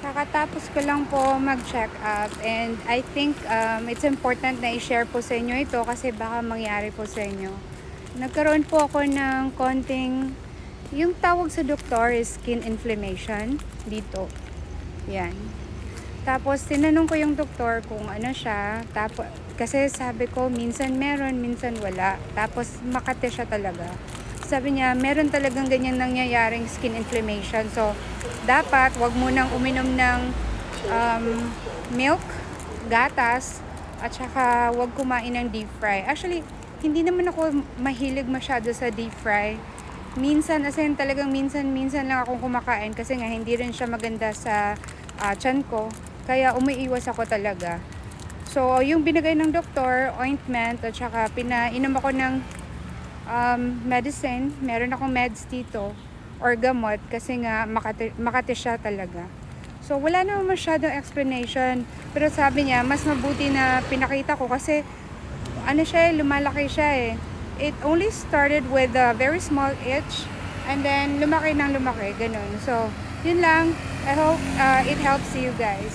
Kakatapos ko lang po mag-check up and I think it's important na i-share po sa inyo ito kasi baka mangyari po sa inyo. Nagkaroon po ako ng konting, yung tawag sa doktor is skin inflammation dito. Yan. Tapos tinanong ko yung doktor kung ano siya. Tapos, kasi sabi ko minsan meron, minsan wala. Tapos makate siya talaga. Sabi niya, meron talagang ganyan nangyayaring skin inflammation. So, dapat wag mo nang uminom ng milk, gatas, at saka wag kumain ng deep fry. Actually, hindi naman ako mahilig masyado sa deep fry. Minsan, as in talagang minsan lang akong kumakain kasi nga hindi rin siya maganda sa tiyan ko. Kaya umiiwas ako talaga. So, yung binigay ng doktor, ointment, at saka pinainom ako ng medicine. Meron akong meds dito or gamot kasi nga makati siya talaga. So wala naman masyadong explanation, pero sabi niya mas mabuti na pinakita ko kasi ano siya, lumalaki siya eh. It only started with a very small itch and then lumaki ng lumaki, ganun. So yun lang. I hope it helps you guys.